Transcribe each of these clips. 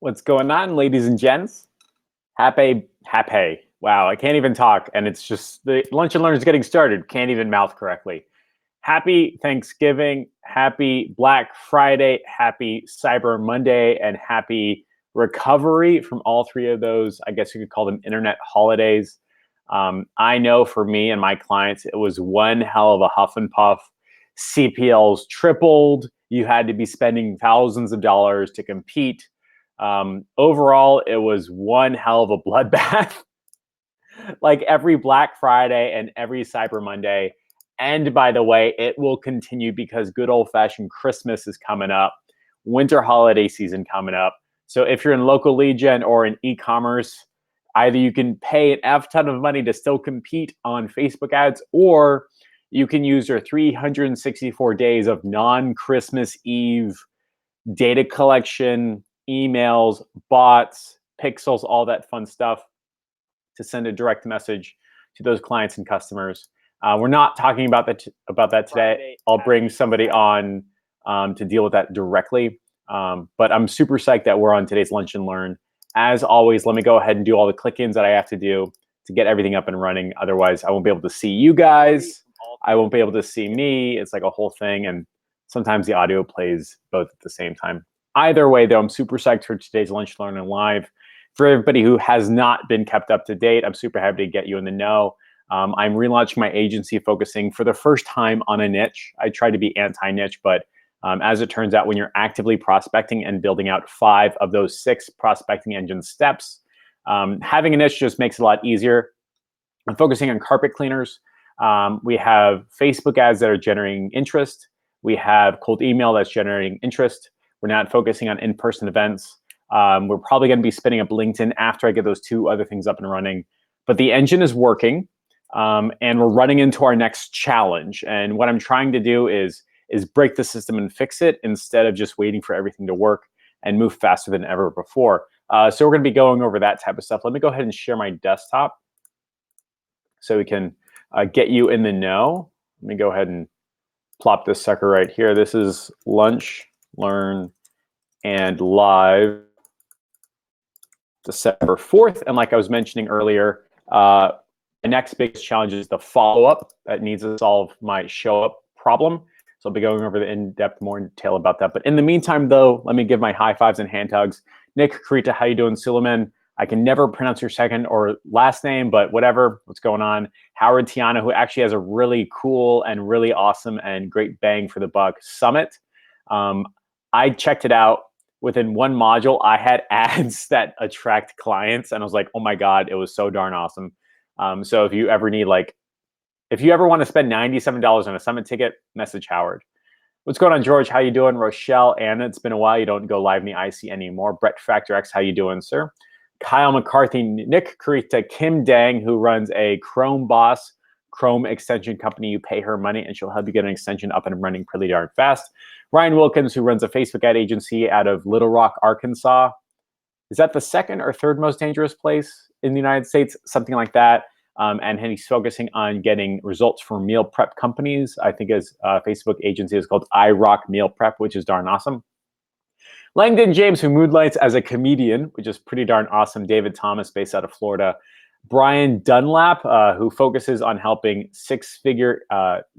What's going on, ladies and gents? Happy. Wow, I can't even talk, and it's just the lunch and learn is getting started. Can't even mouth correctly. Happy Thanksgiving, happy Black Friday, happy Cyber Monday, and happy recovery from all three of those. I guess you could call them internet holidays. I know for me and my clients, it was one hell of a huff and puff. CPLs tripled. You had to be spending thousands of dollars to compete. Overall, it was one hell of a bloodbath. Like every Black Friday and every Cyber Monday. And by the way, it will continue because good old fashioned Christmas is coming up, winter holiday season coming up. So if you're in local lead gen or in e-commerce, either you can pay an F ton of money to still compete on Facebook ads, or you can use your 364 days of non-Christmas Eve data collection, emails, bots, pixels, all that fun stuff to send a direct message to those clients and customers. We're not talking about that today. I'll bring somebody on to deal with that directly. But I'm super psyched that we're on today's Lunch and Learn. As always, let me go ahead and do all the click-ins that I have to do to get everything up and running. Otherwise, I won't be able to see you guys. I won't be able to see me. It's like a whole thing. And sometimes the audio plays both at the same time. Either way, though, I'm super psyched for today's Lunch, Learn, and Live. For everybody who has not been kept up to date, I'm super happy to get you in the know. I'm relaunching my agency, focusing for the first time on a niche. I try to be anti-niche, but as it turns out, when you're actively prospecting and building out 5 of those 6 prospecting engine steps, having a niche just makes it a lot easier. I'm focusing on carpet cleaners. We have Facebook ads that are generating interest. We have cold email that's generating interest. We're not focusing on in-person events. We're probably going to be spinning up LinkedIn after I get those 2 other things up and running. But the engine is working, and we're running into our next challenge. And what I'm trying to do is break the system and fix it instead of just waiting for everything to work and move faster than ever before. So we're going to be going over that type of stuff. Let me go ahead and share my desktop so we can get you in the know. Let me go ahead and plop this sucker right here. This is Lunch, Learn, and Live, December 4th. And like I was mentioning earlier, the next biggest challenge is the follow-up that needs to solve my show-up problem. So I'll be going over the in-depth, more in detail about that. But in the meantime, though, let me give my high fives and hand hugs. Nick, Karita, how you doing? Suleiman, I can never pronounce your second or last name, but whatever, what's going on? Howard Tiana, who actually has a really cool and really awesome and great bang for the buck summit. I checked it out. Within one module, I had ads that attract clients, and I was like, oh my God, it was so darn awesome. So if you ever need, like, if you ever want to spend $97 on a summit ticket, message Howard. What's going on, George? How you doing? Rochelle, Anna, it's been a while. You don't go live in the IC anymore. Brett Factor X, how you doing, sir? Kyle McCarthy, Nick Karita, Kim Dang, who runs a Chrome Boss Chrome extension company. You pay her money, and she'll help you get an extension up and running pretty darn fast. Ryan Wilkins, who runs a Facebook ad agency out of Little Rock, Arkansas. Is that the 2nd or 3rd most dangerous place in the United States? Something like that. And he's focusing on getting results for meal prep companies. I think his Facebook agency is called iRock Meal Prep, which is darn awesome. Langdon James, who moonlights as a comedian, which is pretty darn awesome. David Thomas, based out of Florida. Brian Dunlap, who focuses on helping 6-figure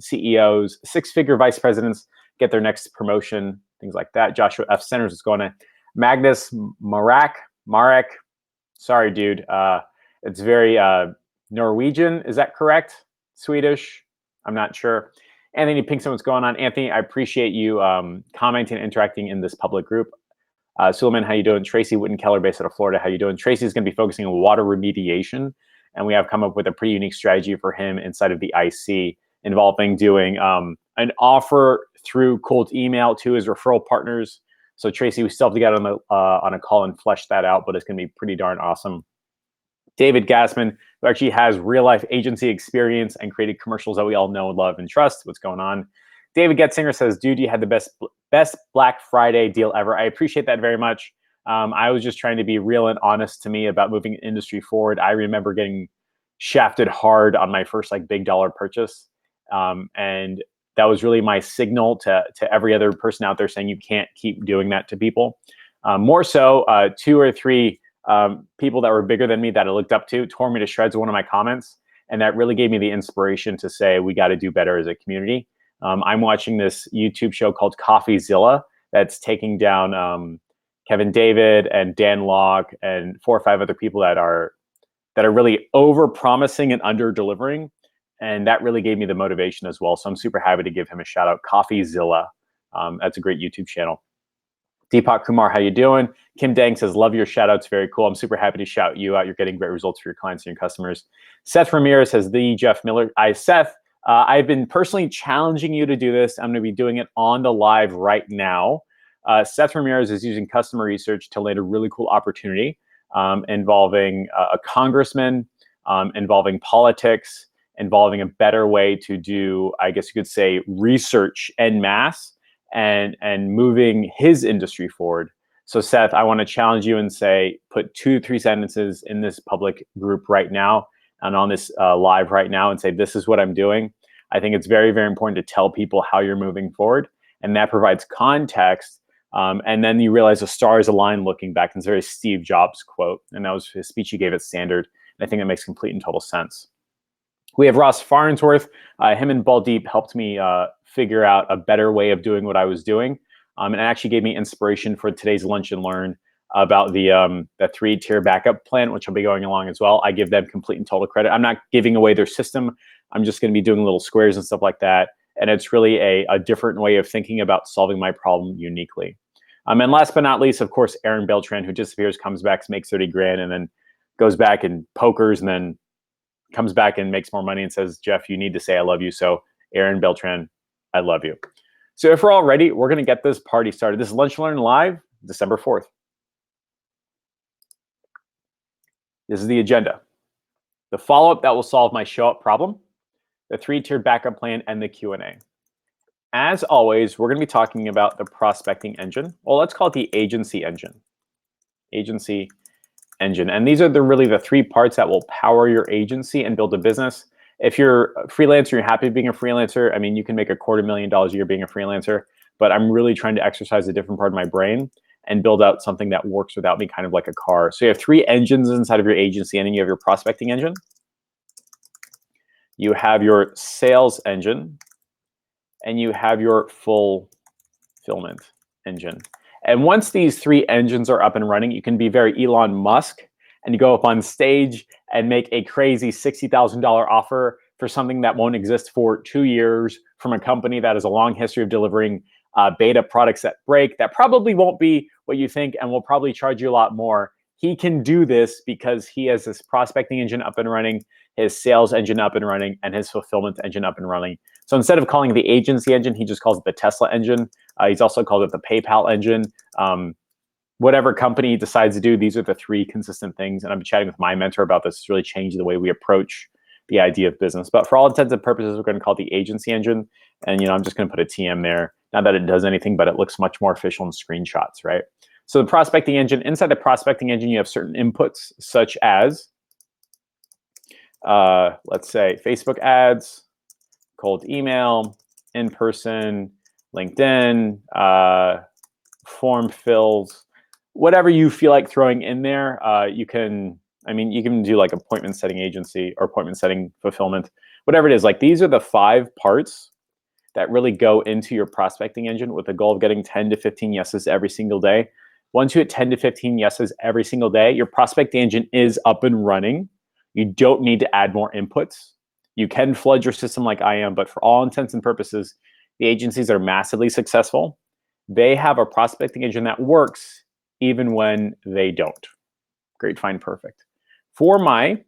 CEOs, 6-figure vice presidents get their next promotion, things like that. Joshua F. Centers is going to. Magnus Marek. Sorry, dude. It's very Norwegian. Is that correct? Swedish? I'm not sure. Anthony Pinkson, what's going on? Anthony, I appreciate you commenting and interacting in this public group. Suleiman, how you doing? Tracy Witten-Keller, based out of Florida, how you doing? Tracy is going to be focusing on water remediation, and we have come up with a pretty unique strategy for him inside of the IC, involving doing an offer through cold email to his referral partners. So Tracy, we still have to get on a call and flesh that out, but it's going to be pretty darn awesome. David Gassman, who actually has real-life agency experience and created commercials that we all know, love, and trust. What's going on? David Getzinger says, dude, you had the best Black Friday deal ever. I appreciate that very much. I was just trying to be real and honest to me about moving the industry forward. I remember getting shafted hard on my first big dollar purchase. And that was really my signal to every other person out there saying you can't keep doing that to people. More so, 2 or 3 people that were bigger than me that I looked up to tore me to shreds with one of my comments. And that really gave me the inspiration to say, we got to do better as a community. I'm watching this YouTube show called CoffeeZilla that's taking down Kevin David and Dan Lok and 4 or 5 other people that are really over promising and under delivering. And that really gave me the motivation as well. So I'm super happy to give him a shout out. CoffeeZilla. That's a great YouTube channel. Deepak Kumar, how you doing? Kim Dang says, love your shout outs. Very cool. I'm super happy to shout you out. You're getting great results for your clients and your customers. Seth Ramirez says, the Jeff Miller. Seth, I've been personally challenging you to do this. I'm going to be doing it on the live right now. Seth Ramirez is using customer research to land a really cool opportunity involving a congressman, involving politics, involving a better way to do, I guess you could say, research en masse and moving his industry forward. So Seth, I want to challenge you and say, put 2 to 3 sentences in this public group right now and on this live right now and say, this is what I'm doing. I think it's very, very important to tell people how you're moving forward. And that provides context. And then you realize the stars align looking back. And it's a very Steve Jobs quote. And that was his speech he gave at Standard. And I think that makes complete and total sense. We have Ross Farnsworth. Him and Baldeep helped me figure out a better way of doing what I was doing. And it actually gave me inspiration for today's Lunch and Learn about the 3-tier backup plan, which I'll be going along as well. I give them complete and total credit. I'm not giving away their system. I'm just going to be doing little squares and stuff like that. And it's really a different way of thinking about solving my problem uniquely. And last but not least, of course, Aaron Beltran, who disappears, comes back, makes 30 grand, and then goes back and pokers, and then comes back and makes more money and says, Jeff, you need to say I love you. So Aaron Beltran, I love you. So if we're all ready, we're going to get this party started. This is Lunch and Learn Live, December 4th. This is the agenda. The follow-up that will solve my show-up problem, the 3-tier backup plan, and the Q&A. As always, we're going to be talking about the prospecting engine. Well, let's call it the agency engine. Agency engine. And these are really the 3 parts that will power your agency and build a business. If you're a freelancer, you're happy being a freelancer. I mean, you can make $250,000 a year being a freelancer, but I'm really trying to exercise a different part of my brain and build out something that works without me, kind of like a car. So you have 3 engines inside of your agency, and then you have your prospecting engine. You have your sales engine, and you have your fulfillment engine. And once these 3 engines are up and running, you can be very Elon Musk and you go up on stage and make a crazy $60,000 offer for something that won't exist for 2 years from a company that has a long history of delivering beta products that break, that probably won't be what you think and will probably charge you a lot more. He can do this because he has this prospecting engine up and running, his sales engine up and running, and his fulfillment engine up and running. So instead of calling it the agency engine, he just calls it the Tesla engine. He's also called it the PayPal engine. Whatever company he decides to do, these are the 3 consistent things. And I've been chatting with my mentor about this. It's really changed the way we approach the idea of business. But for all intents and purposes, we're going to call it the agency engine. And I'm just going to put a TM there. Not that it does anything, but it looks much more official in screenshots, right? So the prospecting engine, inside the prospecting engine, you have certain inputs such as, let's say, Facebook ads, cold email, in-person, LinkedIn, form fills, whatever you feel like throwing in there. You can do like appointment setting agency or appointment setting fulfillment, whatever it is. Like, these are the 5 parts that really go into your prospecting engine with the goal of getting 10 to 15 yeses every single day. Once you hit 10 to 15 yeses every single day, your prospecting engine is up and running. You don't need to add more inputs. You can flood your system like I am, but for all intents and purposes, the agencies are massively successful. They have a prospecting engine that works even when they don't. Great, fine, perfect. For my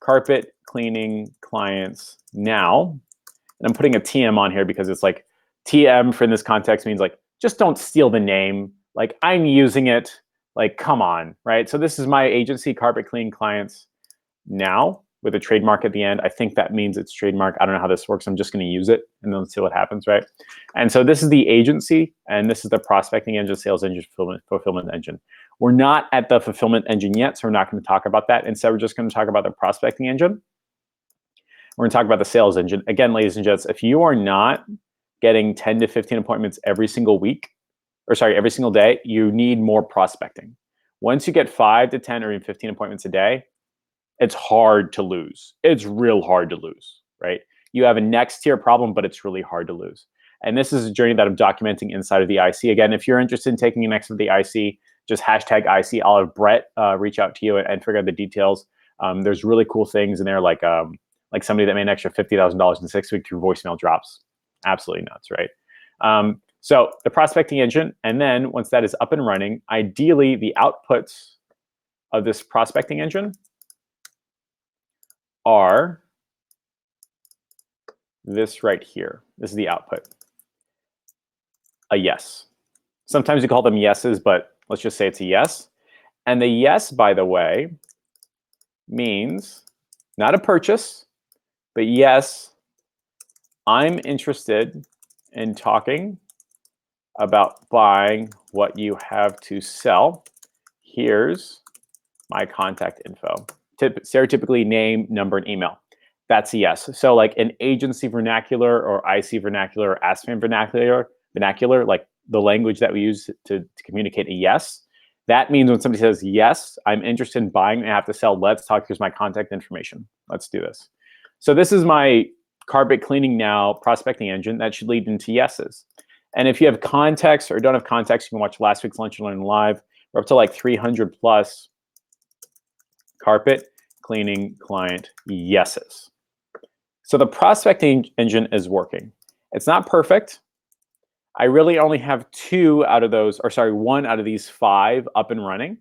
carpet cleaning clients now, and I'm putting a TM on here because it's like TM for in this context means like, just don't steal the name. Like, I'm using it. Like, come on, right? So this is my agency carpet cleaning clients now with a trademark at the end. I think that means it's trademark. I don't know how this works. I'm just going to use it and then see what happens, right? And so this is the agency, and this is the prospecting engine, sales engine, fulfillment engine. We're not at the fulfillment engine yet, so we're not going to talk about that. Instead, we're just going to talk about the prospecting engine. We're going to talk about the sales engine. Again, ladies and gents, if you are not getting 10 to 15 appointments every single week, or sorry, every single day, you need more prospecting. Once you get 5 to 10 or even 15 appointments a day, it's hard to lose. It's real hard to lose, right? You have a next tier problem, but it's really hard to lose. And this is a journey that I'm documenting inside of the IC. Again, if you're interested in taking the next of the IC, just hashtag IC. I'll have Brett reach out to you and figure out the details. There's really cool things in there, like somebody that made an extra $50,000 in 6 weeks through voicemail drops. Absolutely nuts, right? So the prospecting engine, and then once that is up and running, ideally the outputs of this prospecting engine are this right here. This is the output. A yes. Sometimes you call them yeses, but let's just say it's a yes. And the yes, by the way, means not a purchase, but yes, I'm interested in talking about buying what you have to sell. Here's my contact info. Stereotypically name, number, and email. That's a yes. So like an agency vernacular or IC vernacular or ASFAN vernacular, like the language that we use to communicate a yes, that means when somebody says, yes, I'm interested in buying and I have to sell, let's talk, here's my contact information. Let's do this. So this is my carpet cleaning now prospecting engine that should lead into yeses. And if you have context or don't have context, you can watch last week's Lunch and Learn Live. We're up to like 300 plus carpet cleaning client yeses. So the prospecting engine is working. It's not perfect. I really only have one out of these 5 up and running.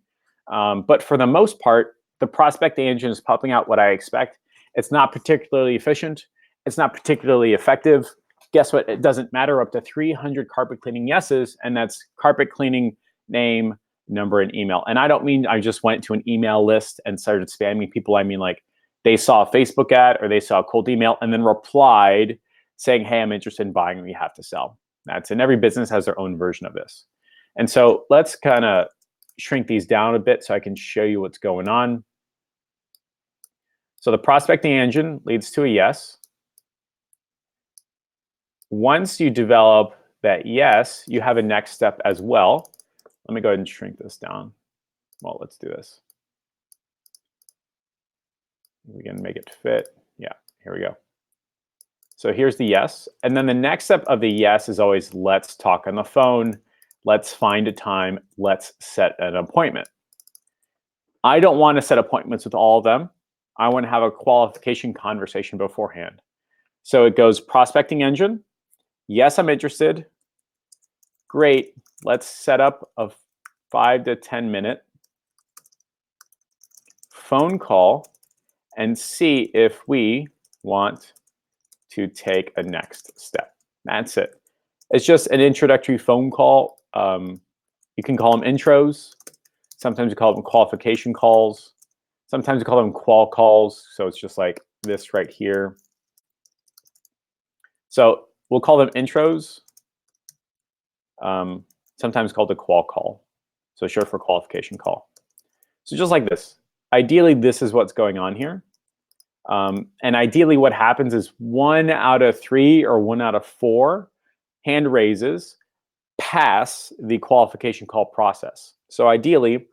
But for the most part, the prospecting engine is popping out what I expect. It's not particularly efficient. It's not particularly effective. Guess what? It doesn't matter. Up to 300 carpet cleaning yeses, and that's carpet cleaning, name, number, and email. And I don't mean I just went to an email list and started spamming people. I mean like they saw a Facebook ad or they saw a cold email and then replied saying, hey, I'm interested in buying what you have to sell. And every business has their own version of this. And so let's kind of shrink these down a bit so I can show you what's going on. So the prospecting engine leads to a yes. Once you develop that yes, you have a next step as well. Let me go ahead and shrink this down. Well, let's do this. We can make it fit. Yeah, here we go. So here's the yes. And then the next step of the yes is always let's talk on the phone. Let's find a time. Let's set an appointment. I don't want to set appointments with all of them. I want to have a qualification conversation beforehand. So it goes prospecting engine. Yes, I'm interested. Great. Let's set up a 5 to 10 minute phone call and see if we want to take a next step. That's it. It's just an introductory phone call. You can call them intros. Sometimes you call them qualification calls. Sometimes you call them qual calls. So it's just like this right here. So we'll call them intros. Sometimes called a qual call. So short for qualification call. So just like this. Ideally, this is what's going on here. And ideally what happens is 1 out of 3 or 1 out of 4 hand raises pass the qualification call process. So ideally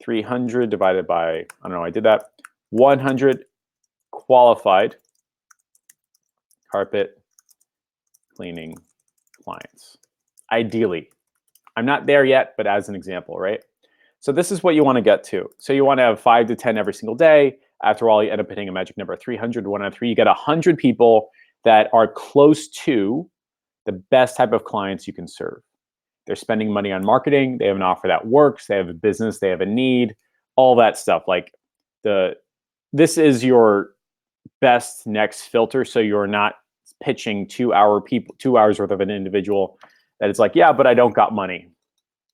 300 divided by, I don't know, I did that, 100 qualified carpet cleaning clients. Ideally. I'm not there yet, but as an example, right? So this is what you want to get to. So you want to have 5 to 10 every single day. After all, you end up hitting a magic number of 300, 1 out of 3. You get 100 people that are close to the best type of clients you can serve. They're spending money on marketing. They have an offer that works. They have a business. They have a need. All that stuff. Like this is your best next filter. So you're not pitching 2 hours worth of an individual that is like, yeah, but I don't got money,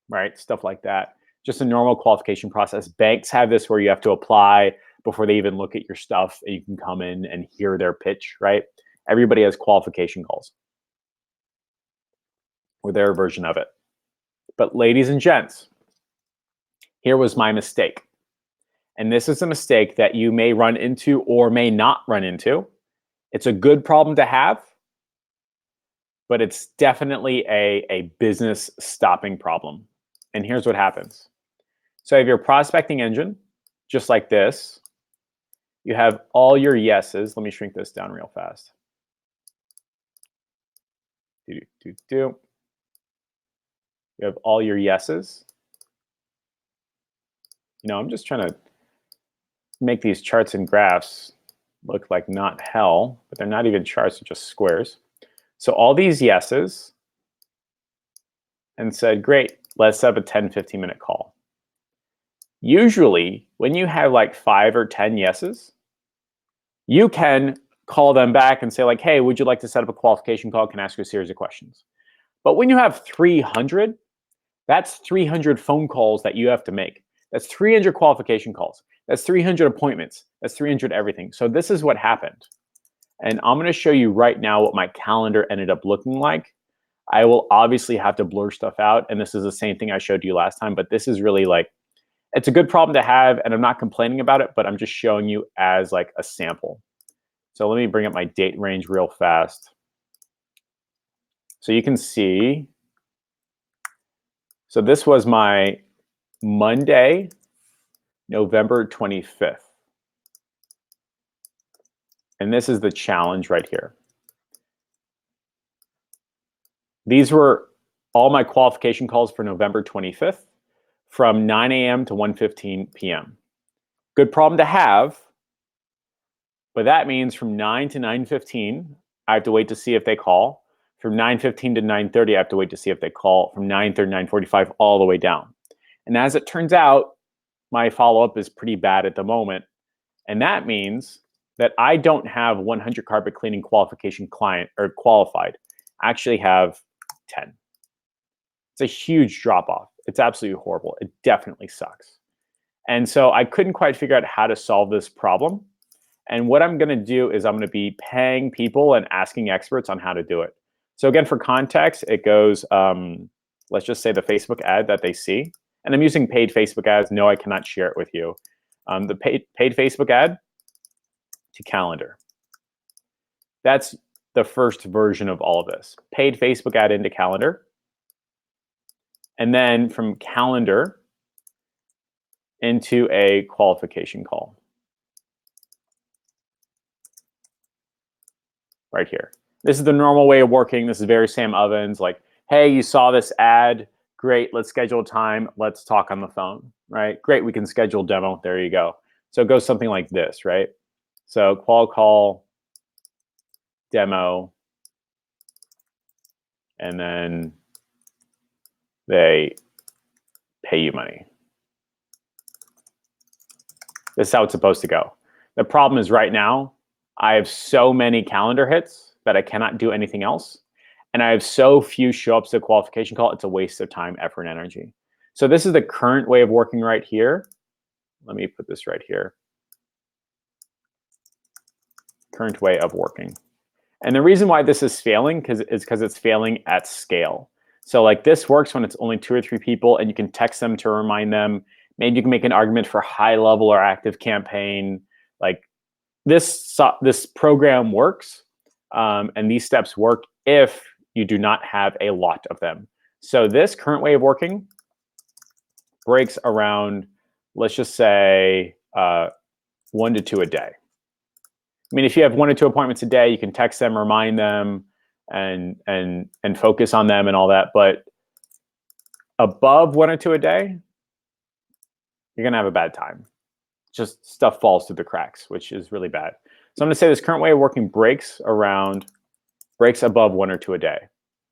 right? Stuff like that. Just a normal qualification process. Banks have this where you have to apply before they even look at your stuff and you can come in and hear their pitch, right? Everybody has qualification calls or their version of it. But ladies and gents, here was my mistake. And this is a mistake that you may run into or may not run into. It's a good problem to have, but it's definitely a business stopping problem. And here's what happens. So you have your prospecting engine, just like this. You have all your yeses. Let me shrink this down real fast. You have all your yeses. I'm just trying to make these charts and graphs look like not hell, but they're not even charts, they're just squares. So all these yeses, and said, great, let's have a 10, 15-minute call. Usually, when you have like 5 or 10 yeses, you can call them back and say like, hey, would you like to set up a qualification call? Can I ask you a series of questions? But when you have 300, that's 300 phone calls that you have to make. That's 300 qualification calls. That's 300 appointments. That's 300 everything. So this is what happened. And I'm going to show you right now what my calendar ended up looking like. I will obviously have to blur stuff out. And this is the same thing I showed you last time. But this is really like, it's a good problem to have. And I'm not complaining about it, but I'm just showing you as like a sample. So let me bring up my date range real fast. So you can see. So this was my Monday, November 25th. And this is the challenge right here. These were all my qualification calls for November 25th from 9 a.m. to 1:15 p.m. Good problem to have, but that means from 9 to 9:15, I have to wait to see if they call. From 9:15 to 9:30, I have to wait to see if they call. From 9:30 to 9:45, all the way down. And as it turns out, my follow-up is pretty bad at the moment. And that means that I don't have 100 carpet cleaning qualification client or qualified. I actually have 10. It's a huge drop off. It's absolutely horrible. It definitely sucks. And so I couldn't quite figure out how to solve this problem. And what I'm going to do is I'm going to be paying people and asking experts on how to do it. So again, for context, it goes, let's just say the Facebook ad that they see. And I'm using paid Facebook ads. No, I cannot share it with you. The paid Facebook ad to calendar. That's the first version of all of this. Paid Facebook ad into calendar. And then from calendar into a qualification call. Right here. This is the normal way of working. This is very Sam Ovens. Like, hey, you saw this ad. Great, let's schedule a time. Let's talk on the phone, right? Great, we can schedule a demo. There you go. So it goes something like this, right? So qual call, demo, and then they pay you money. This is how it's supposed to go. The problem is right now, I have so many calendar hits that I cannot do anything else. And I have so few show ups to qualification call, it's a waste of time, effort, and energy. So this is the current way of working right here. Let me put this right here. Current way of working. And the reason why this is failing is because it's failing at scale. So like this works when it's only 2 or 3 people and you can text them to remind them. Maybe you can make an argument for high level or active campaign. Like this program works and these steps work if you do not have a lot of them. So this current way of working breaks around, let's just say 1 to 2 a day. I mean, if you have 1 or 2 appointments a day, you can text them, remind them, and focus on them and all that. But above 1 or 2 a day, you're gonna have a bad time. Just stuff falls through the cracks, which is really bad. So I'm gonna say this current way of working breaks above 1 or 2 a day.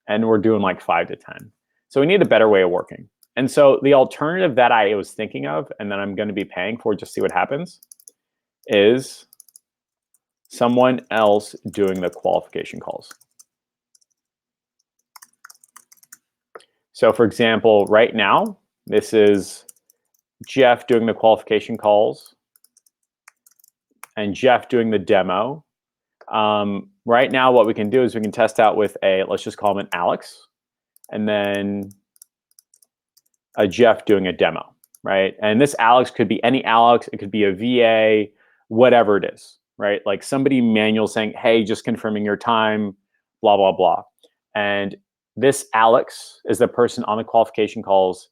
And we're doing like 5 to 10. So we need a better way of working. And so the alternative that I was thinking of, and that I'm gonna be paying for, just see what happens, is someone else doing the qualification calls. So for example, right now, this is Jeff doing the qualification calls and Jeff doing the demo. Right now, what we can do is we can test out with let's just call him an Alex, and then a Jeff doing a demo, right? And this Alex could be any Alex, it could be a VA, whatever it is, right? Like somebody manual saying, hey, just confirming your time, blah, blah, blah. And this Alex is the person on the qualification calls,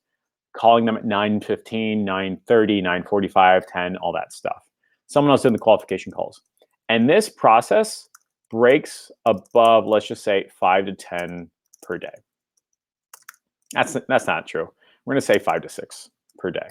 calling them at 9:15, 9:30, 9:45, 10, all that stuff. Someone else doing the qualification calls. And this process breaks above, let's just say, 5 to 10 per day. That's not true. We're going to say 5 to 6 per day.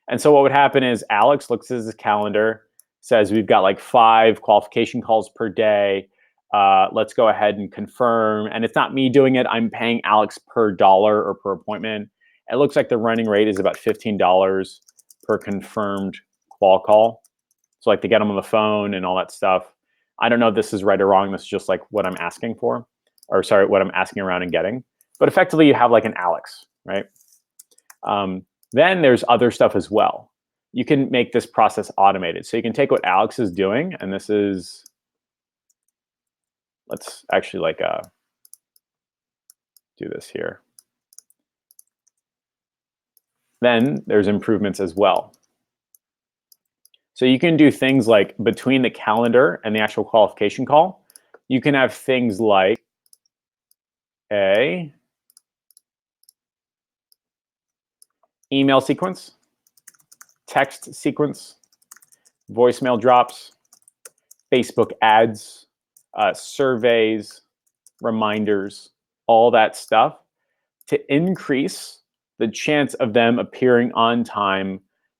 And so what would happen is Alex looks at his calendar, says we've got like 5 qualification calls per day. Let's go ahead and confirm. And it's not me doing it. I'm paying Alex per dollar or per appointment. It looks like the running rate is about $15 per confirmed qual call. So like to get them on the phone and all that stuff. I don't know if this is right or wrong. This is just like what I'm asking for, or sorry, what I'm asking around and getting. But effectively, you have like an Alex, right? Then there's other stuff as well. You can make this process automated. So you can take what Alex is doing, and this is, let's actually like do this here. Then there's improvements as well. So you can do things like between the calendar and the actual qualification call, you can have things like a email sequence, text sequence, voicemail drops, Facebook ads, surveys, reminders, all that stuff to increase the chance of them appearing on time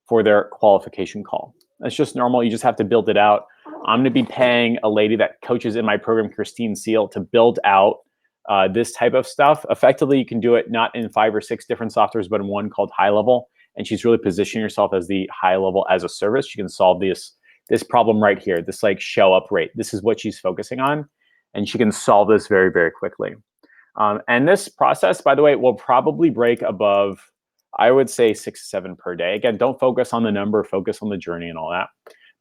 for their qualification call. That's just normal. You just have to build it out. I'm going to be paying a lady that coaches in my program, Christine Seal, to build out this type of stuff. Effectively, you can do it not in 5 or 6 different softwares, but in one called High Level. And she's really positioning herself as the high level as a service. She can solve this problem right here, this like show up rate. This is what she's focusing on. And she can solve this very, very quickly. And this process, by the way, will probably break above, I would say 6 to 7 per day. Again, don't focus on the number, focus on the journey and all that.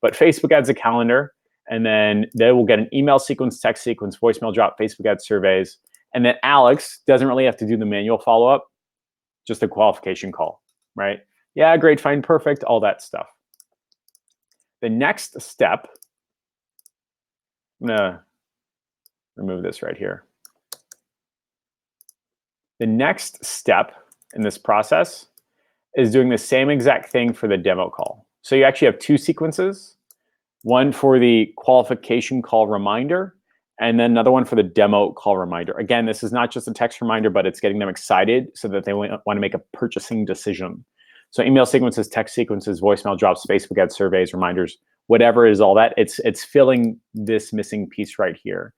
But Facebook adds a calendar, and then they will get an email sequence, text sequence, voicemail drop, Facebook ad surveys. And then Alex doesn't really have to do the manual follow-up, just a qualification call, right? Yeah, great, fine, perfect, all that stuff. The next step, I'm gonna remove this right here. The next step in this process is doing the same exact thing for the demo call. So you actually have 2 sequences, one for the qualification call reminder, and then another one for the demo call reminder. Again, this is not just a text reminder, but it's getting them excited so that they want to make a purchasing decision. So email sequences, text sequences, voicemail drops, Facebook ad surveys, reminders, whatever is all that, it's filling this missing piece right here.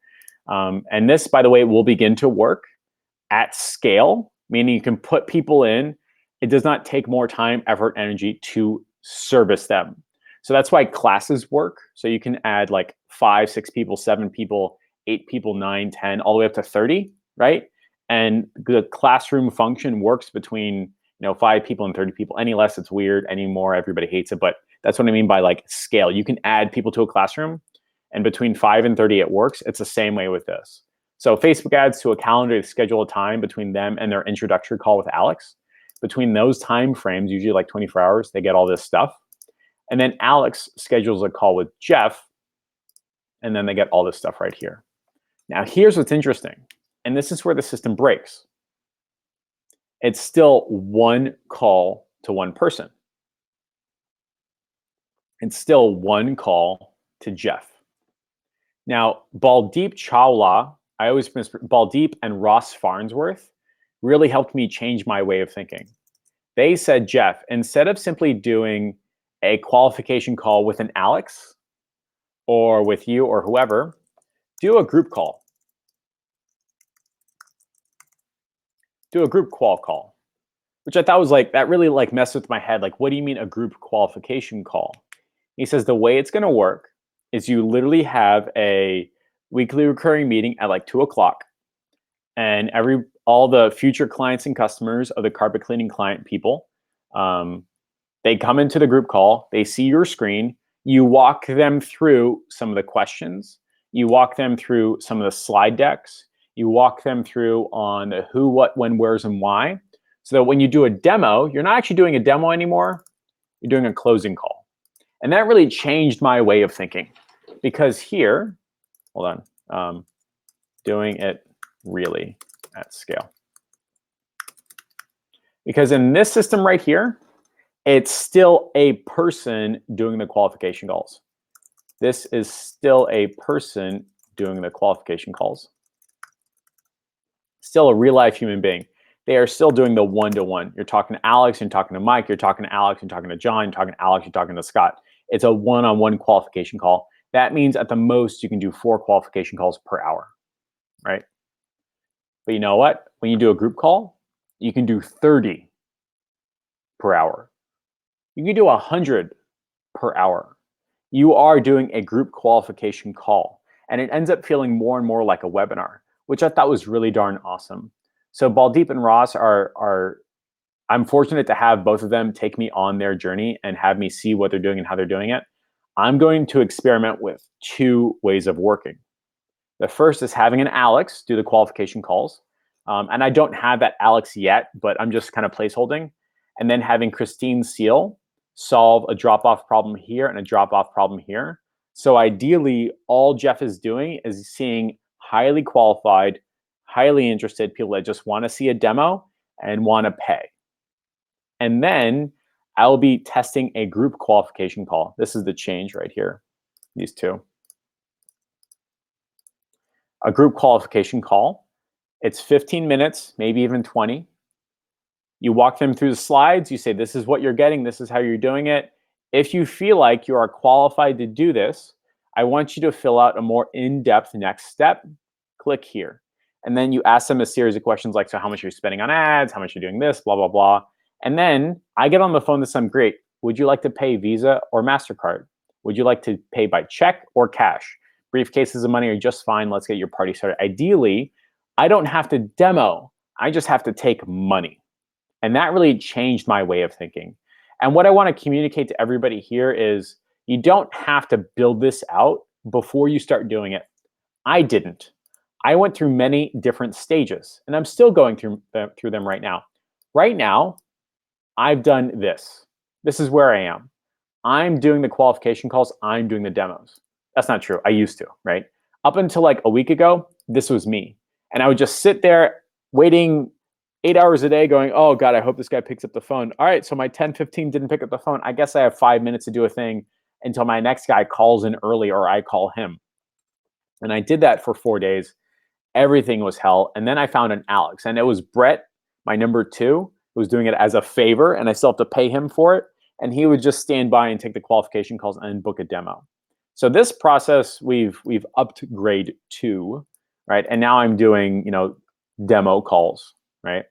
And this, by the way, will begin to work at scale, meaning you can put people in. It does not take more time, effort, energy to service them. So that's why classes work. So you can add like 5, 6 people, 7 people, 8 people, 9, 10, all the way up to 30, right? And the classroom function works between 5 people and 30 people. Any less, it's weird. Any more, everybody hates it. But that's what I mean by like scale. You can add people to a classroom, and between 5 and 30, it works. It's the same way with this. So Facebook ads to a calendar to schedule a time between them and their introductory call with Alex. Between those time frames, usually like 24 hours, they get all this stuff. And then Alex schedules a call with Jeff, and then they get all this stuff right here. Now, here's what's interesting, and this is where the system breaks. It's still one call to one person. It's still one call to Jeff. Now, Baldeep Chawla, I always Baldeep and Ross Farnsworth really helped me change my way of thinking. They said, Jeff, instead of simply doing a qualification call with an Alex or with you or whoever, do a group call. Do a group qual call, which I thought was like, that really like messed with my head. Like, what do you mean a group qualification call? He says the way it's going to work is you literally have a weekly recurring meeting at like 2 o'clock, and all the future clients and customers of the carpet cleaning client people, they come into the group call, they see your screen, you walk them through some of the questions, you walk them through some of the slide decks, you walk them through on the who, what, when, where's, and why, so that when you do a demo, you're not actually doing a demo anymore, you're doing a closing call. And that really changed my way of thinking, because here, hold on, doing it really at scale. Because in this system right here, it's still a person doing the qualification calls. This is still a person doing the qualification calls. Still a real life human being. They are still doing the one-to-one. You're talking to Alex, you're talking to Mike, you're talking to Alex, you're talking to John, you're talking to Alex, you're talking to Scott. It's a one-on-one qualification call. That means at the most you can do 4 qualification calls per hour, right? But you know what? When you do a group call, you can do 30 per hour. You can do 100 per hour. You are doing a group qualification call, and it ends up feeling more and more like a webinar, which I thought was really darn awesome. So Baldeep and Ross are I'm fortunate to have both of them take me on their journey and have me see what they're doing and how they're doing it. I'm going to experiment with 2 ways of working. The first is having an Alex do the qualification calls. And I don't have that Alex yet, but I'm just kind of placeholding. And then having Christine Seal solve a drop-off problem here and a drop-off problem here. So ideally, all Jeff is doing is seeing highly qualified, highly interested people that just want to see a demo and want to pay. And then I'll be testing a group qualification call. This is the change right here, these 2. A group qualification call. It's 15 minutes, maybe even 20. You walk them through the slides. You say, this is what you're getting. This is how you're doing it. If you feel like you are qualified to do this, I want you to fill out a more in-depth next step. Click here. And then you ask them a series of questions like, so how much you're spending on ads, how much you're doing this, blah, blah, blah. And then I get on the phone to some, great. Would you like to pay Visa or MasterCard? Would you like to pay by check or cash? Briefcases of money are just fine. Let's get your party started. Ideally, I don't have to demo. I just have to take money. And that really changed my way of thinking. And what I want to communicate to everybody here is you don't have to build this out before you start doing it. I didn't. I went through many different stages, and I'm still going through them right now. Right now, I've done this. This is where I am. I'm doing the qualification calls. I'm doing the demos. That's not true. I used to, right? Up until like a week ago, this was me. And I would just sit there waiting 8 hours a day going, oh God, I hope this guy picks up the phone. All right, so my 10:15 didn't pick up the phone. I guess I have 5 minutes to do a thing until my next guy calls in early or I call him. And I did that for 4 days. Everything was hell. And then I found an Alex, and it was Brett, my number 2, who was doing it as a favor, and I still have to pay him for it. And he would just stand by and take the qualification calls and book a demo. So this process we've upped grade 2, right? And now I'm doing, demo calls, right?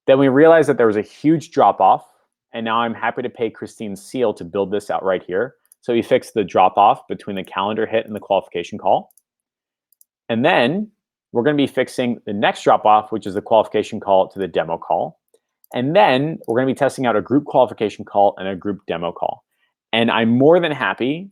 Then we realized that there was a huge drop off, and now I'm happy to pay Christine Seal to build this out right here. So we fixed the drop off between the calendar hit and the qualification call. And then we're going to be fixing the next drop off, which is the qualification call to the demo call. And then we're going to be testing out a group qualification call and a group demo call. And I'm more than happy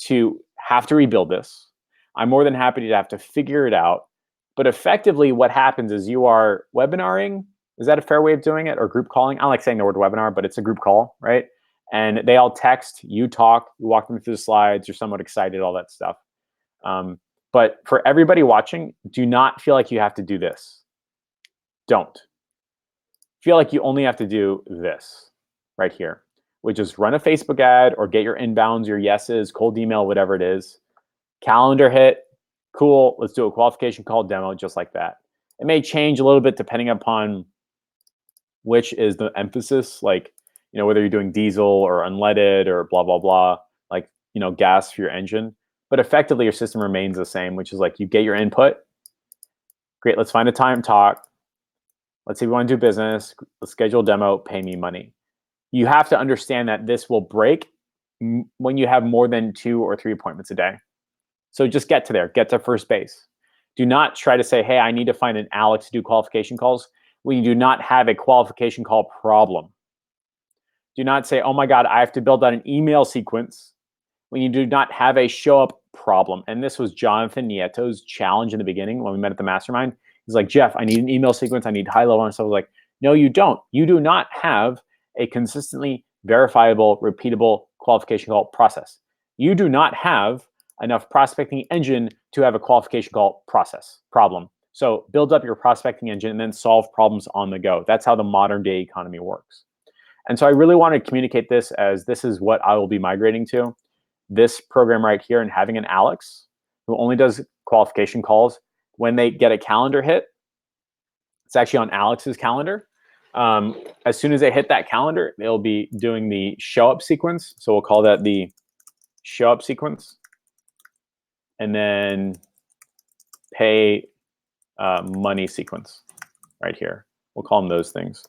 to have to rebuild this. I'm more than happy to have to figure it out. But effectively, what happens is you are webinaring. Is that a fair way of doing it? Or group calling? I don't like saying the word webinar, but it's a group call, right? And they all text, you talk, you walk them through the slides, you're somewhat excited, all that stuff. But for everybody watching, do not feel like you have to do this. Don't. Feel like you only have to do this right here, which is run a Facebook ad or get your inbounds, your yeses, cold email, whatever it is. Calendar hit, cool, let's do a qualification call demo just like that. It may change a little bit depending upon which is the emphasis, like, whether you're doing diesel or unleaded or blah, blah, blah, like, gas for your engine. But effectively, your system remains the same, which is like you get your input. Great, let's find a time talk. Let's say we want to do business. Let's schedule a demo, pay me money. You have to understand that this will break when you have more than 2 or 3 appointments a day. So just get to there, get to first base. Do not try to say, hey, I need to find an Alex to do qualification calls when you do not have a qualification call problem. Do not say, oh my God, I have to build out an email sequence when you do not have a show up problem. And this was Jonathan Nieto's challenge in the beginning when we met at the mastermind. He's like, Jeff, I need an email sequence. I need high level. And so I was like, no, you don't. You do not have a consistently verifiable, repeatable qualification call process. You do not have enough prospecting engine to have a qualification call problem. So build up your prospecting engine and then solve problems on the go. That's how the modern day economy works. And so I really want to communicate this as this is what I will be migrating to. This program right here, and having an Alex who only does qualification calls. When they get a calendar hit, it's actually on Alex's calendar. As soon as they hit that calendar, they'll be doing the show up sequence. So we'll call that the show up sequence. And then pay money sequence right here. We'll call them those things.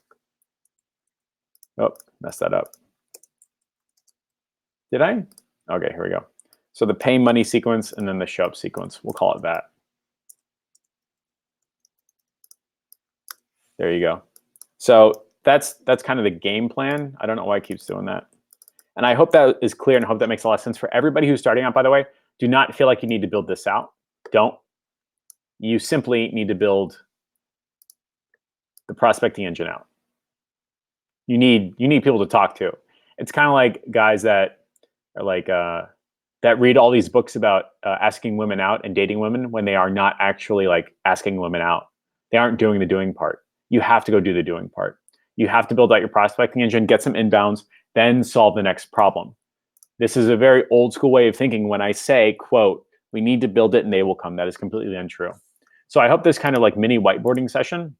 Oh, messed that up. Did I? Okay, here we go. So the pay money sequence and then the show up sequence. We'll call it that. There you go. So that's kind of the game plan. I don't know why it keeps doing that. And I hope that is clear and I hope that makes a lot of sense for everybody who's starting out, by the way. Do not feel like you need to build this out. Don't. You simply need to build the prospecting engine out. You need people to talk to. It's kind of like guys that are like that read all these books about asking women out and dating women when they are not actually like asking women out. They aren't doing the doing part. You have to go do the doing part. You have to build out your prospecting engine, get some inbounds, then solve the next problem. This is a very old school way of thinking. When I say, quote, we need to build it and they will come, that is completely untrue. So I hope this kind of like mini whiteboarding session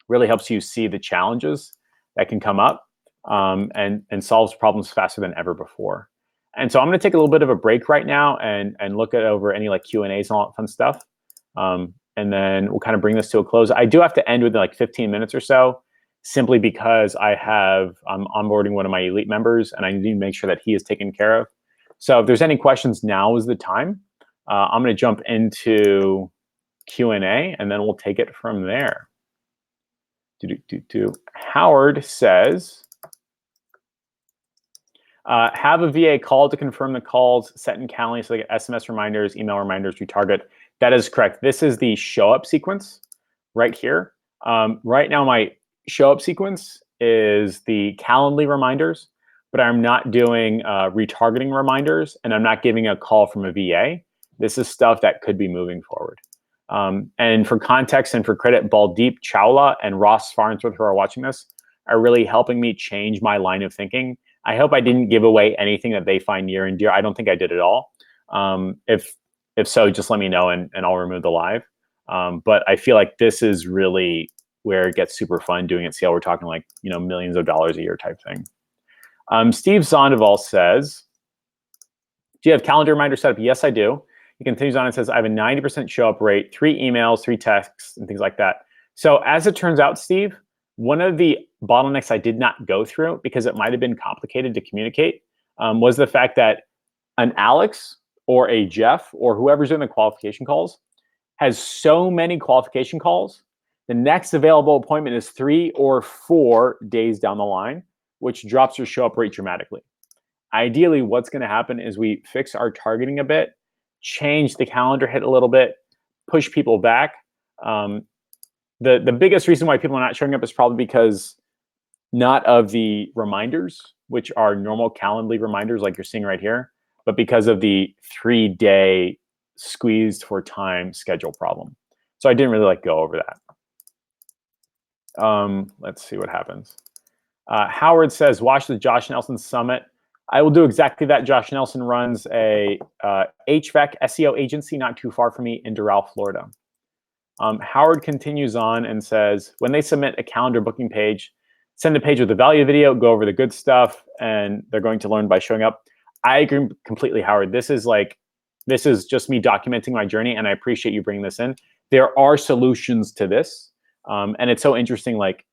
really helps you see the challenges that can come up and solves problems faster than ever before. And so I'm going to take a little bit of a break right now and look over any like Q&As and all that fun stuff. And then we'll kind of bring this to a close. I do have to end within like 15 minutes or so, simply because I'm onboarding one of my elite members and I need to make sure that he is taken care of. So if there's any questions, now is the time. I'm going to jump into Q&A and then we'll take it from there. Howard says, have a VA call to confirm the calls, set in Calendly so they get SMS reminders, email reminders, retarget. That is correct. This is the show up sequence right here. Right now, my show up sequence is the Calendly reminders, but I'm not doing retargeting reminders and I'm not giving a call from a VA. This is stuff that could be moving forward. And for context and for credit, Baldeep Chawla and Ross Farnsworth, who are watching this, are really helping me change my line of thinking. I hope I didn't give away anything that they find near and dear. I don't think I did at all. If so, just let me know and I'll remove the live. But I feel like this is really where it gets super fun doing it. See how we're talking like, millions of dollars a year type thing. Steve Zonderval says, do you have calendar reminder set up? Yes, I do. He continues on and says, I have a 90% show up rate, 3 emails, 3 texts, and things like that. So as it turns out, Steve, one of the bottlenecks I did not go through because it might have been complicated to communicate was the fact that an Alex or a Jeff or whoever's doing the qualification calls has so many qualification calls. The next available appointment is 3 or 4 days down the line, which drops your show up rate dramatically. Ideally, what's going to happen is we fix our targeting a bit, change the calendar hit a little bit, push people back. The biggest reason why people are not showing up is probably because not of the reminders, which are normal Calendly reminders like you're seeing right here, but because of the 3-day squeezed for time schedule problem. So I didn't really go over that. Let's see what happens. Howard says, watch the Josh Nelson Summit. I will do exactly that. Josh Nelson runs a HVAC SEO agency not too far from me in Doral, Florida. Howard continues on and says, when they submit a calendar booking page, send a page with a value video, go over the good stuff, and they're going to learn by showing up. I agree completely, Howard. This is just me documenting my journey, and I appreciate you bringing this in. There are solutions to this, and it's so interesting. Like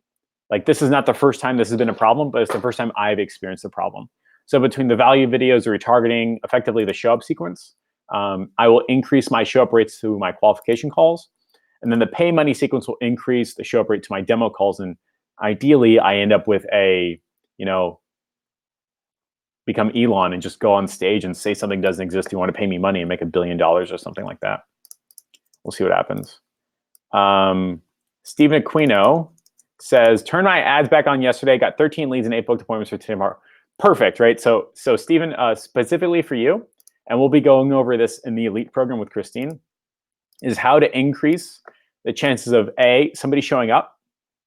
this is not the first time this has been a problem, but it's the first time I've experienced the problem. So between the value videos, the retargeting, effectively the show up sequence, I will increase my show up rates through my qualification calls. And then the pay money sequence will increase the show up rate to my demo calls. And ideally, I end up with a, become Elon and just go on stage and say something doesn't exist. You want to pay me money and make $1 billion or something like that. We'll see what happens. Stephen Aquino says, turn my ads back on yesterday. Got 13 leads and 8 booked appointments for tomorrow. Perfect, right? So Stephen, specifically for you, and we'll be going over this in the Elite program with Christine, is how to increase the chances of A, somebody showing up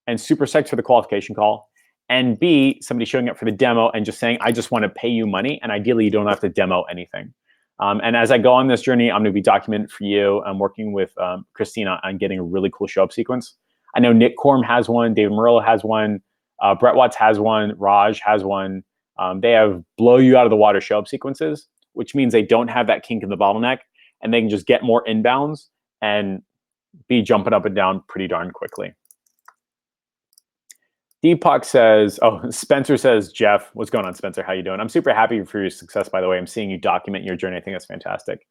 and super psyched for the qualification call, and B, somebody showing up for the demo and just saying, I just want to pay you money, and ideally you don't have to demo anything. And as I go on this journey, I'm going to be documenting for you. I'm working with Christina on getting a really cool show-up sequence. I know Nick Korm has one, David Murillo has one, Brett Watts has one, Raj has one. They have blow you out of the water show-up sequences, which means they don't have that kink in the bottleneck, and they can just get more inbounds and be jumping up and down pretty darn quickly. Deepak says, oh, Spencer says, Jeff, what's going on, Spencer? How you doing? I'm super happy for your success, by the way. I'm seeing you document your journey. I think that's fantastic.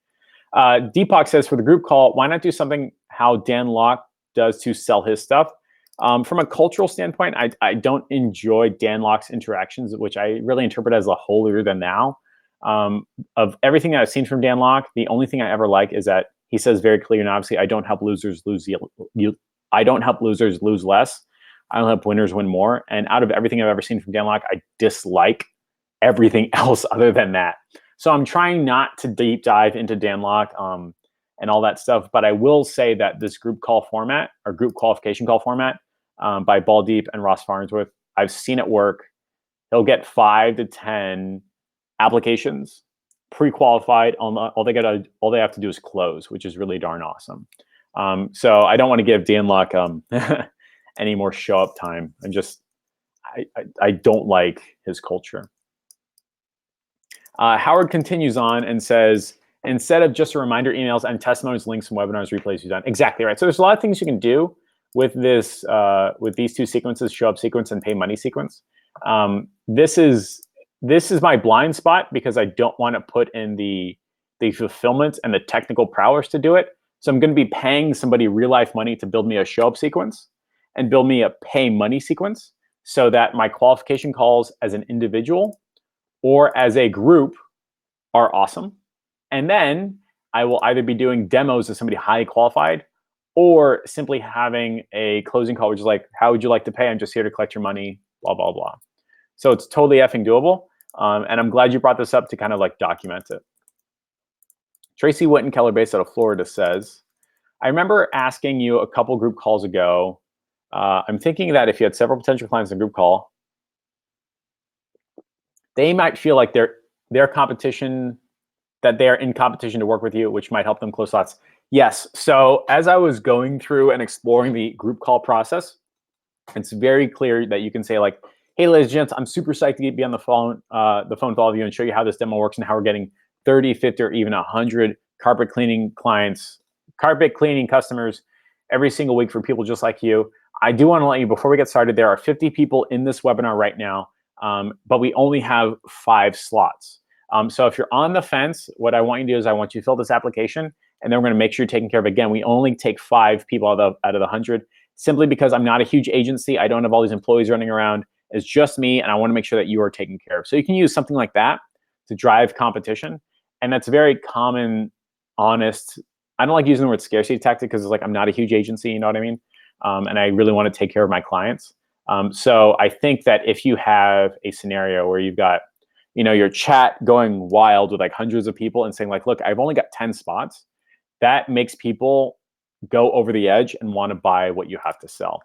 Deepak says, for the group call, why not do something how Dan Locke does to sell his stuff? From a cultural standpoint, I don't enjoy Dan Locke's interactions, which I really interpret as a holier than thou. Of everything that I've seen from Dan Locke, the only thing I ever like is that he says very clear and obviously, I don't help losers lose less. I don't help winners win more. And out of everything I've ever seen from Dan Locke, I dislike everything else other than that. So I'm trying not to deep dive into Dan Locke and all that stuff. But I will say that this group call format or group qualification call format by Baldeep and Ross Farnsworth, I've seen it work. He'll get 5 to 10 applications pre-qualified. All they have to do is close, which is really darn awesome. So I don't want to give Dan Locke any more show up time. I don't like his culture. Howard continues on and says, instead of just a reminder emails and testimonies, links, and webinars, replays you've done. Exactly right. So there's a lot of things you can do with this, with these two sequences, show up sequence and pay money sequence. This is my blind spot because I don't want to put in the fulfillment and the technical prowess to do it. So I'm going to be paying somebody real life money to build me a show up sequence and build me a pay money sequence so that my qualification calls as an individual or as a group are awesome. And then I will either be doing demos of somebody highly qualified or simply having a closing call, which is like, how would you like to pay? I'm just here to collect your money, blah, blah, blah. So it's totally effing doable. And I'm glad you brought this up to kind of like document it. Tracy Wittenkeller, based out of Florida, says, I remember asking you a couple group calls ago. I'm thinking that if you had several potential clients in a group call, they might feel like they're competition, that they're in competition to work with you, which might help them close slots. Yes. So as I was going through and exploring the group call process, it's very clear that you can say like, hey, ladies and gents, I'm super psyched to be on the phone with all of you and show you how this demo works and how we're getting 30, 50, or even 100 carpet cleaning customers every single week for people just like you. I do want to let you, before we get started, there are 50 people in this webinar right now, but we only have 5 slots. So if you're on the fence, what I want you to do is I want you to fill this application, and then we're going to make sure you're taken care of. Again, we only take 5 people out of the 100, simply because I'm not a huge agency. I don't have all these employees running around. It's just me, and I want to make sure that you are taken care of. So you can use something like that to drive competition, and that's very common, honest. I don't like using the word scarcity tactic because it's like I'm not a huge agency, you know what I mean? And I really want to take care of my clients. So I think that if you have a scenario where you've got, your chat going wild with like hundreds of people and saying like, look, I've only got 10 spots, that makes people go over the edge and want to buy what you have to sell.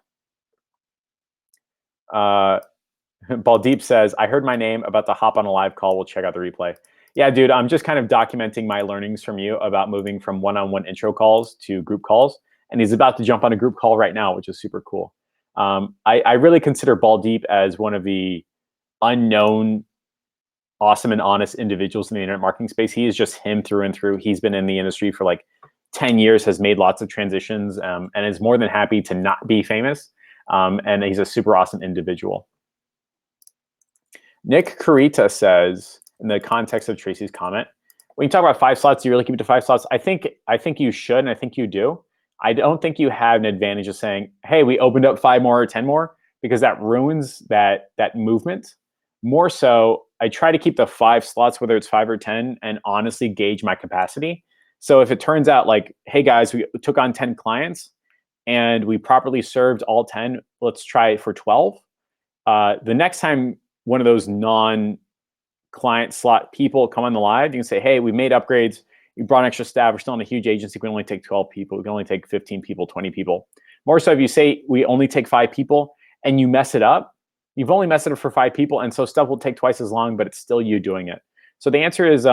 Baldeep says, I heard my name about to hop on a live call. We'll check out the replay. Yeah, dude, I'm just kind of documenting my learnings from you about moving from one-on-one intro calls to group calls. And he's about to jump on a group call right now, which is super cool. I really consider Baldeep as one of the unknown, awesome and honest individuals in the internet marketing space. He is just him through and through. He's been in the industry for like 10 years, has made lots of transitions, and is more than happy to not be famous. And he's a super awesome individual. Nick Carita says, in the context of Tracy's comment, when you talk about 5 slots, do you really keep it to 5 slots? I think you should, and I think you do. I don't think you have an advantage of saying, hey, we opened up 5 more or 10 more, because that ruins that movement. More so, I try to keep the 5 slots, whether it's 5 or 10, and honestly gauge my capacity. So if it turns out like, hey guys, we took on 10 clients and we properly served all 10, let's try it for 12. The next time one of those client slot people come on the live. You can say, hey, we made upgrades. You brought extra staff. We're still in a huge agency. We can only take 12 people. We can only take 15 people, 20 people. More so if you say we only take 5 people and you mess it up, you've only messed it up for 5 people. And so stuff will take twice as long, but it's still you doing it. So the answer is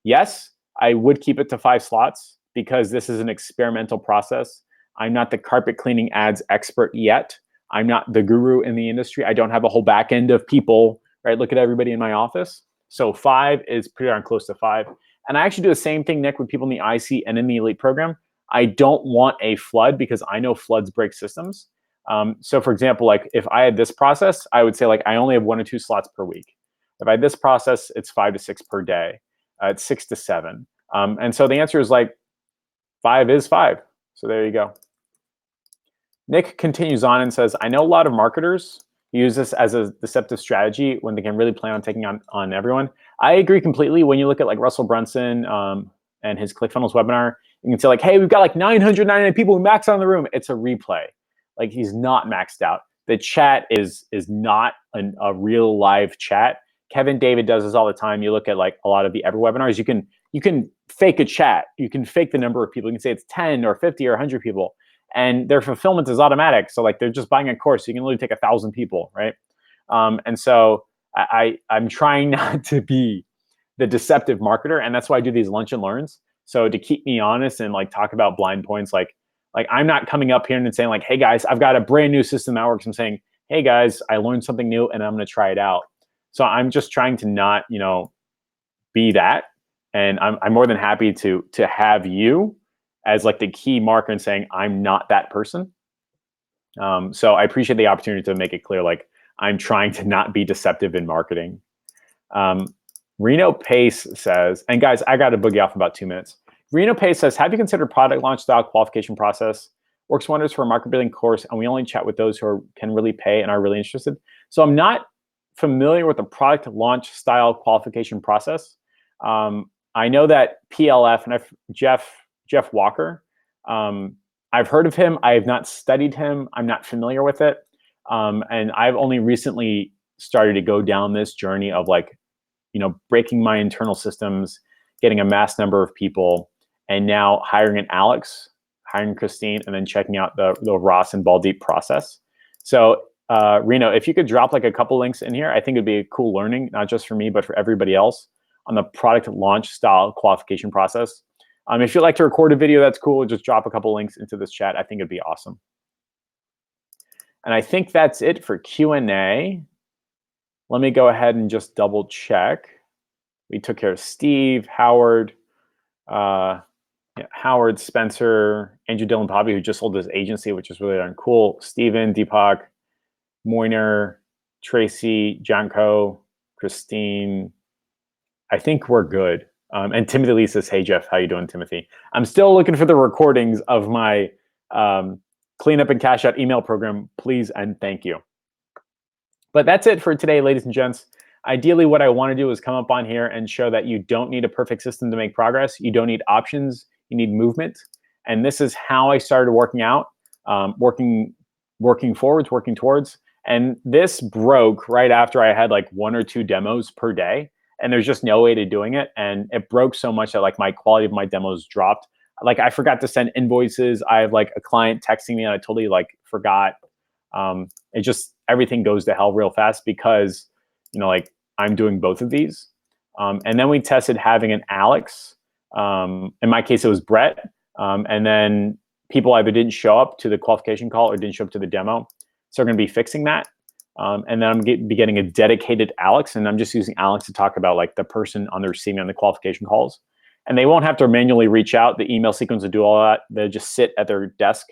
yes, I would keep it to 5 slots because this is an experimental process. I'm not the carpet cleaning ads expert yet. I'm not the guru in the industry. I don't have a whole back end of people, right? Look at everybody in my office. So 5 is pretty darn close to 5. And I actually do the same thing, Nick, with people in the IC and in the elite program. I don't want a flood because I know floods break systems. So for example, like if I had this process, I would say like I only have 1 or 2 slots per week. If I had this process, it's 5 to 6 per day. It's 6 to 7. And so the answer is like 5 is 5. So there you go. Nick continues on and says, I know a lot of marketers use this as a deceptive strategy when they can really plan on taking on everyone. I agree completely. When you look at like Russell Brunson and his ClickFunnels webinar, you can say like, hey, we've got like 999 people who maxed out in the room. It's a replay. Like he's not maxed out. The chat is not a real live chat. Kevin David does this all the time. You look at like a lot of the ever webinars, you can fake a chat. You can fake the number of people. You can say it's 10 or 50 or 100 people. And their fulfillment is automatic. So like they're just buying a course. So you can literally take 1,000 people, right? And so I'm trying not to be the deceptive marketer. And that's why I do these lunch and learns. So to keep me honest and like talk about blind points, like I'm not coming up here and saying like, hey guys, I've got a brand new system that works. I'm saying, hey guys, I learned something new and I'm going to try it out. So I'm just trying to not, be that. And I'm more than happy to have you as like the key marker and saying I'm not that person. So I appreciate the opportunity to make it clear, like I'm trying to not be deceptive in marketing. Reno Pace says, and guys, I got to boogie off in about 2 minutes. Reno Pace says, have you considered product launch style qualification process? Works wonders for a market building course, and we only chat with those who can really pay and are really interested. So I'm not familiar with the product launch style qualification process. I know that PLF and Jeff Walker, I've heard of him. I have not studied him. I'm not familiar with it. And I've only recently started to go down this journey of like, breaking my internal systems, getting a mass number of people, and now hiring an Alex, hiring Christine, and then checking out the Ross and Baldeep process. So Reno, if you could drop like a couple links in here, I think it'd be a cool learning, not just for me, but for everybody else on the product launch style qualification process. If you'd like to record a video, that's cool. Just drop a couple links into this chat. I think it'd be awesome. And I think that's it for Q&A. Let me go ahead and just double check. We took care of Steve, Howard, Howard, Spencer, Andrew Dillon Bobby, who just sold his agency, which is really darn cool. Steven, Deepak, Moiner, Tracy, Janko, Christine. I think we're good. And Timothy Lee says, hey, Jeff, how you doing, Timothy? I'm still looking for the recordings of my cleanup and cash out email program, please and thank you. But that's it for today, ladies and gents. Ideally, what I want to do is come up on here and show that you don't need a perfect system to make progress. You don't need options. You need movement. And this is how I started working out, working forwards, working towards. And this broke right after I had like 1 or 2 demos per day. And there's just no way to doing it. And it broke so much that like my quality of my demos dropped. Like I forgot to send invoices. I have like a client texting me and I totally like forgot. It just, everything goes to hell real fast because, like I'm doing both of these. And then we tested having an Alex. In my case, it was Brett. And then people either didn't show up to the qualification call or didn't show up to the demo. So we're going to be fixing that. And then I'm be getting a dedicated Alex, and I'm just using Alex to talk about like the person on the receiving on the qualification calls. And they won't have to manually reach out. The email sequence will do all that. They'll just sit at their desk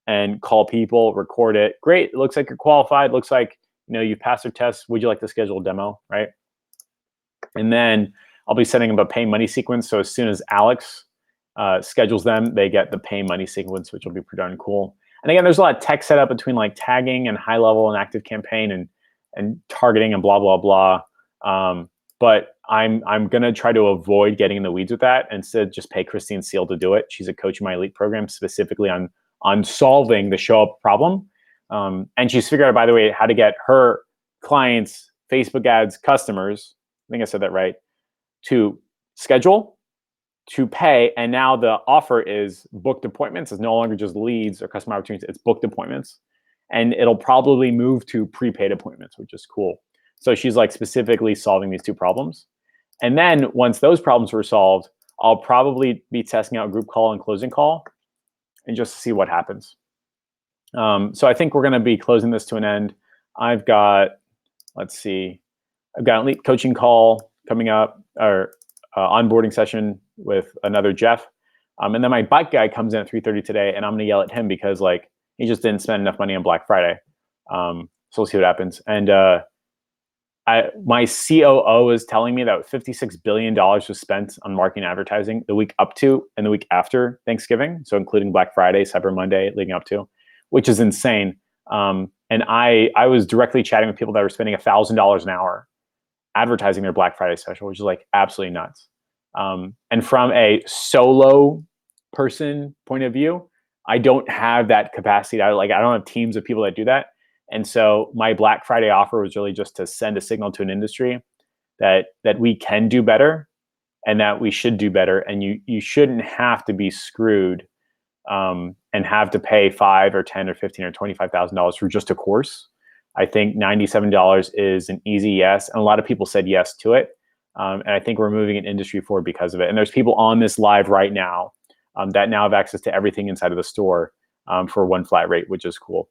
and call people, record it. Great, it looks like you're qualified. Looks like you've passed your test. Would you like to schedule a demo, right? And then I'll be setting up a pay money sequence. So as soon as Alex schedules them, they get the pay money sequence, which will be pretty darn cool. And again, there's a lot of tech set up between like tagging and high level and active campaign and targeting and blah, blah, blah. But I'm going to try to avoid getting in the weeds with that. Instead, just pay Christine Seal to do it. She's a coach in my elite program specifically on solving the show up problem. And she's figured out, by the way, how to get her clients, Facebook ads, customers, think I said that right, to schedule, to pay, and now the offer is booked appointments. It's no longer just leads or customer opportunities, it's booked appointments. And it'll probably move to prepaid appointments, which is cool. So she's like specifically solving these two problems. And then once those problems were solved, I'll probably be testing out group call and closing call and just see what happens. So I think we're going to be closing this to an end. I've got, let's see, I've got a lead coaching call coming up, or onboarding session with another Jeff. And then my bike guy comes in at 3:30 today, and I'm going to yell at him because like he just didn't spend enough money on Black Friday. So we'll see what happens. And my COO is telling me that $56 billion was spent on marketing and advertising the week up to and the week after Thanksgiving. So including Black Friday, Cyber Monday leading up to, which is insane. And I was directly chatting with people that were spending $1,000 an hour advertising their Black Friday special, which is like absolutely nuts. And from a solo person point of view, I don't have that capacity. I don't have teams of people that do that. And so my Black Friday offer was really just to send a signal to an industry that we can do better and that we should do better. And you shouldn't have to be screwed and have to pay $5 or $10 or $15 or $25,000 for just a course. I think $97 is an easy yes. And a lot of people said yes to it. And I think we're moving an industry forward because of it. And there's people on this live right now that now have access to everything inside of the store for one flat rate, which is cool.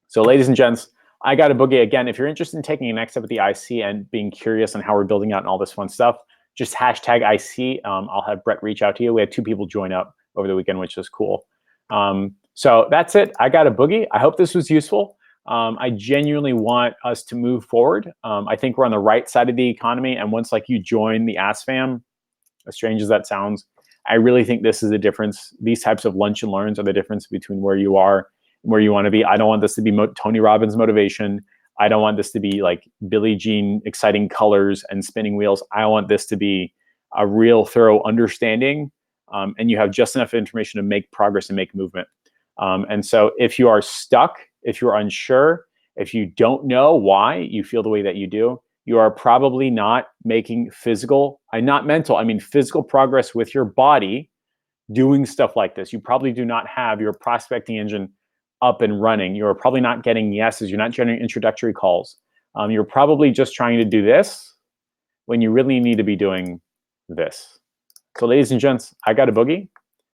So ladies and gents, I got a boogie. Again, if you're interested in taking a next step at the IC and being curious on how we're building out and all this fun stuff, just hashtag IC. I'll have Brett reach out to you. We had 2 people join up over the weekend, which is cool. So that's it. I got a boogie. I hope this was useful. I genuinely want us to move forward. I think we're on the right side of the economy. And once like you join the Ask Fam, as strange as that sounds, I really think this is the difference. These types of lunch and learns are the difference between where you are and where you want to be. I don't want this to be Tony Robbins motivation. I don't want this to be like Billie Jean exciting colors and spinning wheels. I want this to be a real thorough understanding. And you have just enough information to make progress and make movement. And so if you are stuck, if you're unsure, if you don't know why you feel the way that you do, you are probably not making physical, not mental, I mean physical progress with your body doing stuff like this. You probably do not have your prospecting engine up and running. You're probably not getting yeses. You're not generating introductory calls. You're probably just trying to do this when you really need to be doing this. So ladies and gents, I got a boogie.